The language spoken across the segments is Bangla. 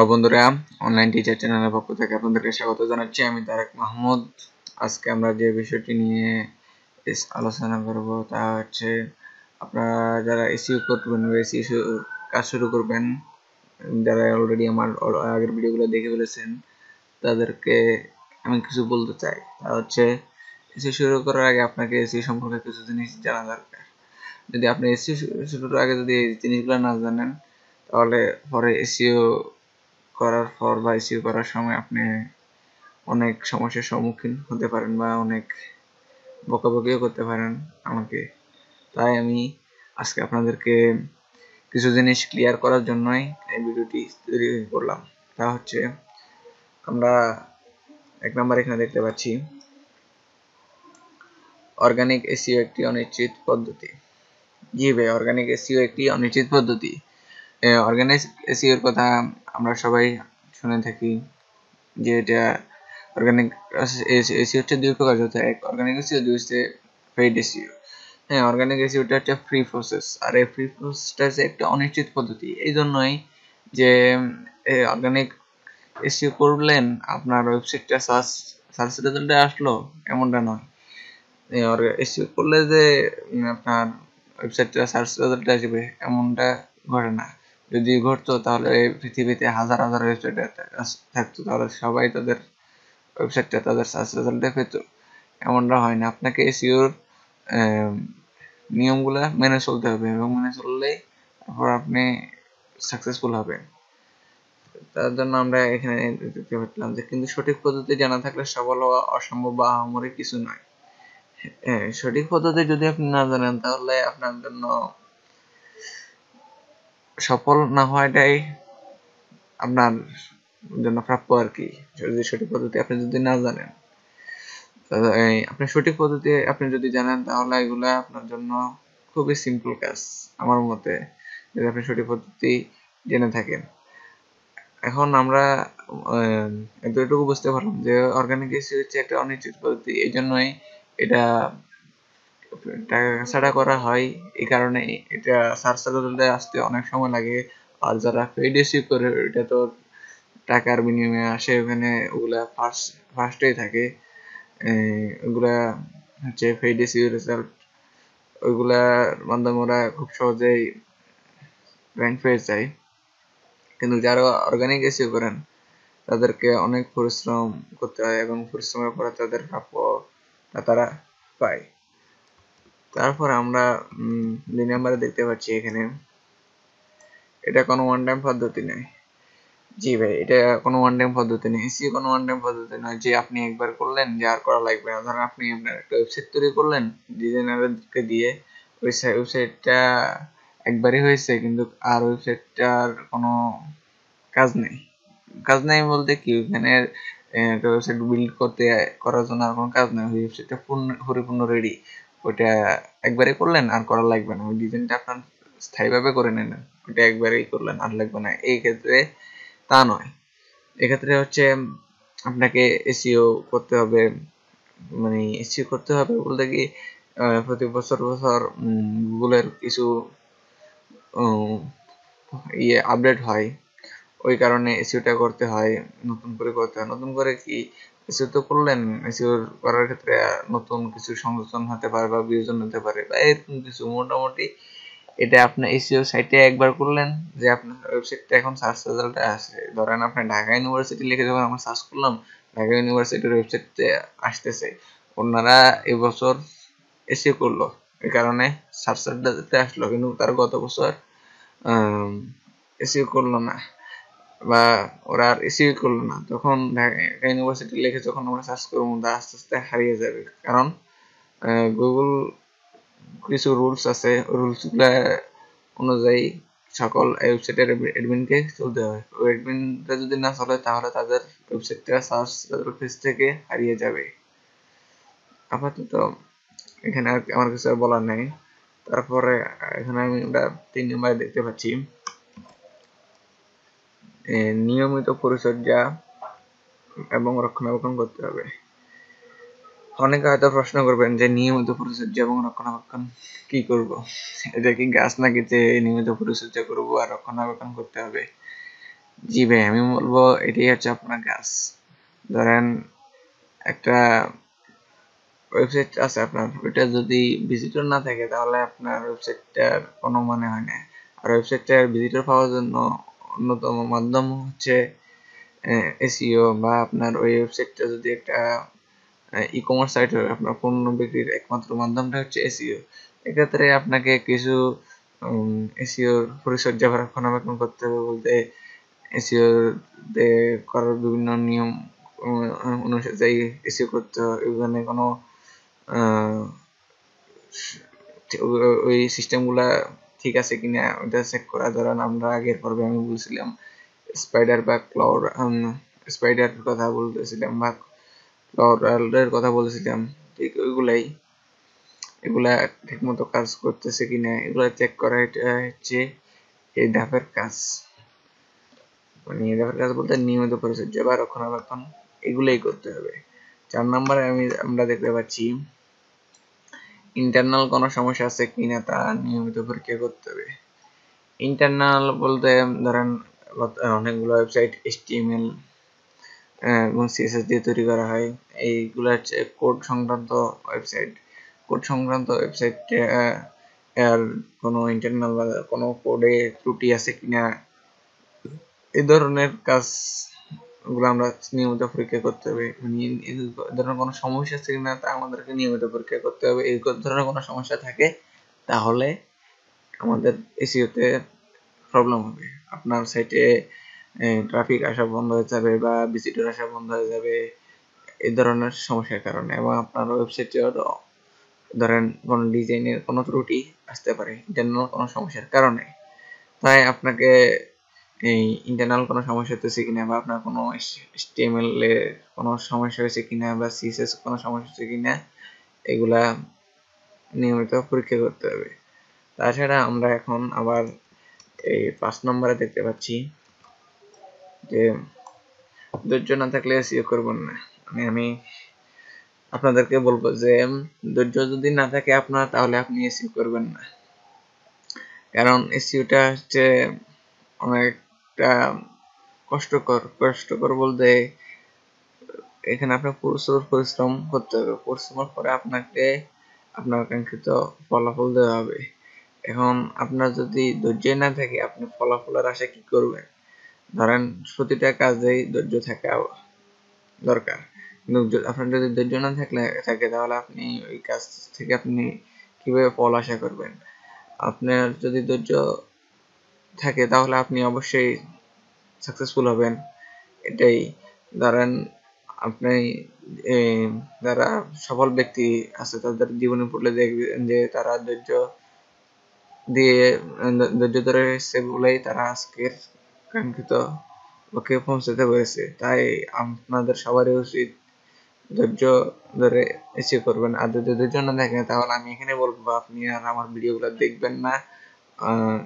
হ্যালো বন্ধুরা, অনলাইন টিচার চ্যানেলের পক্ষ থেকে আপনাদেরকে স্বাগত জানাচ্ছি। আমি তারেক মাহমুদ। আজকে আমরা যে বিষয়টি নিয়ে আলোচনা করব তা হচ্ছে আপনারা যারা এসইও করবেন বা এসইও কাজ শুরু করবেন, যারা অলরেডি আমার আগের ভিডিওগুলো দেখে ফেলেছেন, তাদেরকে আমি কিছু বলতে চাই। তা হচ্ছে এসইও শুরু করার আগে আপনাকে এসইও সম্পর্কে কিছু জিনিস জানা দরকার। যদি আপনি এসইও শুরুর আগে যদি এই জিনিসগুলো না জানেন, তাহলে পরে এসইও করার পর বা এসইও করার সময় আপনি অনেক সমস্যার সম্মুখীন হতে পারেন বা অনেক বকাবকিও করতে পারেন আমাকে। তাই আমি আজকে আপনাদেরকে কিছু জিনিস ক্লিয়ার করার জন্যই এই ভিডিওটি তৈরি করলাম। তা হচ্ছে আমরা এক নম্বর এখানে দেখতে পাচ্ছি অর্গানিক এসইও একটি অনিশ্চিত পদ্ধতি। জি ভাই, অর্গানিক এসইও একটি অনিশ্চিত পদ্ধতি। অর্গানিক এসইওর কথা আমরা সবাই শুনে থাকি যে এটা অর্গানিক এসইও হচ্ছে দুই প্রকার, যথা এক অর্গানিক এসইও, দুই হচ্ছে পেইড এসইও। হ্যাঁ, অর্গানিক এসইওটা হচ্ছে ফ্রি প্রসেস, আর এই ফ্রি প্রসেসটা হচ্ছে একটা অনিশ্চিত পদ্ধতি। এই জন্যই যে অর্গানিক এসইও করলেন, আপনার ওয়েবসাইটটা সার্চ রেজাল্টে আসলো এমনটা নয়। এসইও করলে যে আপনার ওয়েবসাইটটা সার্চ রেজাল্টে আসবে এমনটা ঘটে না। যদি ঘটতো তাহলে পৃথিবীতে হাজার হাজার ওয়েবসাইট থাকতো, তাহলে সবাই তাদের ওয়েবসাইটটা তাদের সার্চ রেজাল্টে পেত। এমনটা হয় না। আপনাকে এসইওর নিয়মগুলা মেনে চলতে হবে এবং মেনে চললেই তারপর আপনি সাকসেসফুল হবেন। তার জন্য আমরা এখানে দেখতে পাচ্ছিলাম যে কিন্তু সঠিক পদ্ধতি জানা থাকলে সফল হওয়া অসম্ভব বা আহামরি কিছু নয়। হ্যাঁ, সঠিক পদ্ধতি যদি আপনি না জানেন তাহলে আপনার জন্য সফল না হওয়াটাই আপনার জন্য প্রাপ্য আর কি। যদি সঠিক পদ্ধতি আপনি যদি না জানেন, আপনি সঠিক পদ্ধতি আপনি যদি জানেন তাহলে এগুলা আপনার জন্য খুবই সিম্পল কাজ আমার মতে, যদি আপনি সঠিক পদ্ধতি জেনে থাকেন। এখন আমরা এতটুকু বুঝতে পারলাম যে অর্গানিক এসইও হচ্ছে একটা অনিশ্চিত পদ্ধতি। এই জন্যই এটা টাকা ছাড়া করা হয়। এই কারণে এটা সার্চ রেজাল্টে আসতে অনেক সময় লাগে। আর যারা পেইড এসইও করে এটা তো টাকার বিনিময়ে আসে, ওখানে ওগুলা ফার্স্টেই থাকে। ওগুলা হচ্ছে পেইড এসইও রেজাল্ট, ওইগুলার মাধ্যমে ওরা খুব সহজেই র্যাঙ্ক পেয়ে যায়। কিন্তু যারা অর্গানিক এসইও করেন তাদেরকে অনেক পরিশ্রম করতে হয় এবং পরিশ্রমের পরে তাদের প্রাপ্যটা তারা পায়। তারপর আমরা 2 নম্বরে দেখতে পাচ্ছি এখানে এটা কোনো ওয়ান টাইম পদ্ধতি নয়। জি ভাই, এটা কোনো ওয়ান টাইম পদ্ধতি নেই। এসইও কোনো ওয়ান টাইম পদ্ধতি নয় যে আপনি একবার করলেন যে আর করা লাগবে না। ধরেন আপনি আপনার একটা ওয়েবসাইট তৈরি করলেন ডিজাইনারকে দিয়ে, ওই ওয়েবসাইটটা একবারই হয়েছে, কিন্তু আর ওয়েবসাইটটার কোনো কাজ নেই। কাজ নেই বলতে কি, ওখানে একটা ওয়েবসাইট বিল্ড করার জন্য আর কোনো কাজ নেই। ওই ওয়েবসাইটটা পরিপূর্ণ রেডি। ওইটা একবারই করলেন আর করা লাগবে না। ওই ডিজাইনটা আপনার স্থায়ীভাবে করে নিলেন, ওইটা একবারই করলেন আর লাগবে না। এই ক্ষেত্রে তা নয়। এক্ষেত্রে হচ্ছে আপনাকে এসইও করতে হবে। মানে এসইও করতে হবে বলতে কি, প্রতি বছর গুগলের কিছু আপডেট হয়, ওই কারণে এসইওটা করতে হয়, নতুন করে করতে হয়। নতুন করে কি এসইও তো করলেন, এসইও করার ক্ষেত্রে নতুন কিছু সংযোজন হতে পারে বা বিয়োজন হতে পারে বা এরকম কিছু। মোটামুটি এটা আপনার এসইও সাইটে একবার করলেন যে আপনার ওয়েবসাইটটা এখন সার্চ রেজাল্টে আসে। ধরেন আপনি ঢাকা ইউনিভার্সিটি লিখে যখন আমরা সার্চ করলাম, ঢাকা ইউনিভার্সিটির ওয়েবসাইটে আসতেছে। ওনারা এবছর এসইও করলো, এই কারণে সার্চ রেজাল্টে আসলো, কিন্তু তার গত বছর এসইও করলো না বা ওরা আর এসইও করলো না। তখন ঢাকা ইউনিভার্সিটি লিখে যখন আমরা সার্চ করবো, তা আস্তে আস্তে হারিয়ে যাবে। কারণ গুগল কিছু রুলস আছে, রুলসগুলা অনুযায়ী সকল ওয়েবসাইটের অ্যাডমিনকে চলতে হয়। ওই অ্যাডমিনটা যদি না চলে তাহলে তাদের ওয়েবসাইটটা সার্চ রেজাল্ট পেজ থেকে হারিয়ে যাবে। আপাতত এখানে আর আমার কিছু বলার নেই। তারপরে এখানে আমরা 3 নম্বরে দেখতে পাচ্ছি নিয়মিত পরিচর্যা এবং রক্ষণাবেক্ষণ করতে হবে। অনেকে হয়তো প্রশ্ন করবেন যে নিয়মিত পরিচর্যা এবং রক্ষণাবেক্ষণ কি করব? এটা কি গাছ নাকি যে নিয়মিত পরিচর্যা করব আর রক্ষণাবেক্ষণ করতে হবে? জি ভাই, আমি বলবো এটাই হচ্ছে আপনার কাজ। ধরেন একটা ওয়েবসাইট আছে আপনার, ওইটা যদি ভিজিটর না থাকে তাহলে আপনার ওয়েবসাইটটার কোনো মানে হয় না। আর ওয়েবসাইটটার ভিজিটর পাওয়ার জন্য অন্যতম মাধ্যম হচ্ছে এসইও, বা আপনার ওই ওয়েবসাইটটা যদি একটা ই কমার্স সাইট হয়, আপনার পণ্য বিক্রির একমাত্র মাধ্যমটা হচ্ছে এসইও। এক্ষেত্রে আপনাকে কিছু এসইওর পরিচর্যা রক্ষণাবেক্ষণ করতে হবে, বলতে এসইও তে করার বিভিন্ন নিয়ম অনুযায়ী এসইও করতে হয়। এখানে কোনো ওই সিস্টেমগুলা ঠিক আছে কিনা ওটা চেক করা। ধরেন আমরা আগের পর্বে আমি বলছিলাম স্পাইডার বা ক্লাউড, স্পাইডার কথা বলতেছিলাম বা ক্লাউডের কথা বলছিলাম, ঠিক ওইগুলাই। এগুলা ঠিকমতো কাজ করতেছে কিনা এগুলা চেক করা, এটা হচ্ছে এই ধাপের কাজ। মানে এই ধাপের কাজ বলতে নিয়মিত পরিচর্যা বা রক্ষণাবেক্ষণ এগুলাই করতে হবে। 4 নম্বরে আমরা দেখতে পাচ্ছি ইন্টারনাল কোনো সমস্যা আছে কিনা তা নিয়মিত পরীক্ষা করতে হবে। ইন্টারনাল বলতে ধরেন অনেকগুলো ওয়েবসাইট HTML এবং CSS দিয়ে তৈরি করা হয়। এইগুলো হচ্ছে কোড সংক্রান্ত ওয়েবসাইট। কোড সংক্রান্ত ওয়েবসাইট এর কোনো ইন্টারনাল বা কোনো কোডে ত্রুটি আছে কিনা এই ধরনের কাজগুলো আমরা নিয়মিত পরীক্ষা করতে হবে। এই ধরনের কোনো সমস্যা আছে কিনা তা আমাদেরকে নিয়মিত পরীক্ষা করতে হবে। এই ধরনের কোনো সমস্যা থাকে তাহলে আমাদের এসইওতে প্রবলেম হবে। আপনার সাইটে ট্রাফিক আসা বন্ধ হয়ে যাবে বা ভিজিটর আসা বন্ধ হয়ে যাবে এই ধরনের সমস্যার কারণে, এবং আপনার ওয়েবসাইটেও ধরেন কোনো ডিজাইনের কোনো ত্রুটি আসতে পারে ইন্টারনাল কোনো সমস্যার কারণে। তাই আপনাকে এই ইন্টারনাল কোনো সমস্যা হতেছে কিনা, বা আপনার কোনো HTML এ কোনো সমস্যা হয়েছে কিনা, বা CSS কোনো সমস্যা হয়েছে কিনা এগুলা নিয়মিত পরীক্ষা করতে হবে। তাছাড়া আমরা এখন আবার এই 5 নম্বরে দেখতে পাচ্ছি যে ধৈর্য না থাকলে এসইও করবেন না। আমি আপনাদেরকে বলবো যে ধৈর্য যদি না থাকে আপনার, তাহলে আপনি এসইও করবেন না। কারণ এসইওটা হচ্ছে অনেকটা কষ্টকর বলতে এখানে আপনার প্রচুর পরিশ্রম করতে হবে। পরিশ্রমের পরে আপনাকে আপনার কাঙ্ক্ষিত ফলাফল দেওয়া হবে। এখন আপনার যদি ধৈর্য না থাকে আপনি ফলাফলের আশা কি করবেন? ধরেন প্রতিটা কাজেই ধৈর্য থাকা দরকার, কিন্তু আপনার যদি ধৈর্য না থাকে তাহলে আপনি ওই কাজ থেকে আপনি কিভাবে ফল আশা করবেন? আপনার যদি ধৈর্য থাকে তাহলে আপনি অবশ্যই সাকসেসফুল হবেন। এটাই ধরেন আপনি যারা সফল ব্যক্তি আছে তাদের জীবনে পড়লে দেখবেন যে তারা ধৈর্য ধরে এসেছে বলেই তারা আজকের কাঙ্ক্ষিত লক্ষ্যে পৌঁছাতে পেরেছে। তাই আপনাদের সবারই উচিত ধৈর্য ধরে এসে করবেন। আর যদি ধৈর্য না থাকে তাহলে আমি এখানে বলবো আপনি আর আমার ভিডিওগুলো দেখবেন না।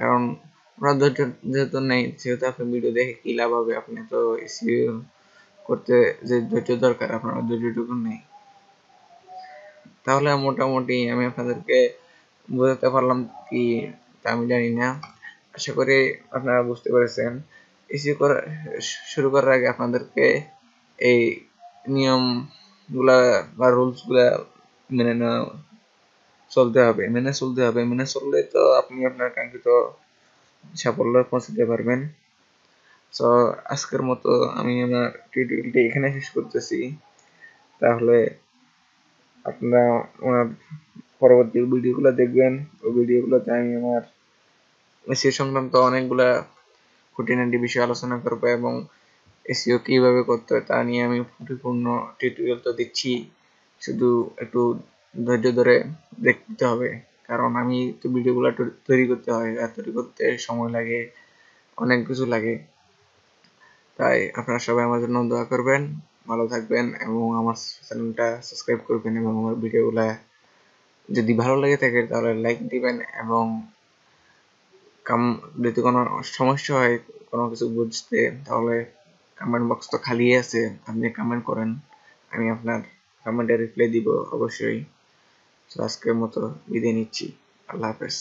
কারণ আপনার ধৈর্য যেহেতু নেই সেহেতু আপনি ভিডিও দেখে কি লাভ হবে? আপনি তো এসইও করতে যে ধৈর্য দরকার আপনার ধৈর্যটুকু নেই। তাহলে মোটামুটি আমি আপনাদেরকে বোঝাতে পারলাম কি তা আমি জানি না। আশা করি আপনারা বুঝতে পেরেছেন। এসইও শুরু করার আগে আপনাদেরকে এই নিয়মগুলা বা রুলসগুলা মেনে চলতে হবে। মেনে চললে তো আপনি আপনার কাঙ্ক্ষিত সাফল্য পৌঁছাতে পারবেন। তো আজকের মতো আমি আমার টিউটোরিয়ালটি এখানে শেষ করতেছি। তাহলে আপনারা আমার পরবর্তী ভিডিওগুলো দেখবেন। ওই ভিডিওগুলোতে আমি আমার এসইও সংক্রান্ত অনেকগুলা খুঁটিনাটি বিষয় আলোচনা করবো, এবং এসইও কিভাবে করতে হয় তা নিয়ে আমি পরিপূর্ণ টিউটোরিয়াল তো দিচ্ছি। শুধু একটু ধৈর্য ধরে দেখতে হবে, কারণ আমি তো ভিডিওগুলো তৈরি করতে হয় আর তৈরি করতে সময় লাগে, অনেক কিছু লাগে। তাই আপনারা সবাই আমার জন্য দোয়া করবেন, ভালো থাকবেন এবং আমার চ্যানেলটা সাবস্ক্রাইব করবেন, এবং আমার ভিডিওগুলা যদি ভালো লেগে থাকে তাহলে লাইক দিবেন, এবং যদি কোনো সমস্যা হয় কোনো কিছু বুঝতে তাহলে কমেন্ট বক্স তো খালি আছে, আপনি কমেন্ট করেন, আমি আপনার কমেন্টে রিপ্লাই দিব অবশ্যই। তো আজকের মতো বিদায় নিচ্ছি। আল্লাহ হাফেজ।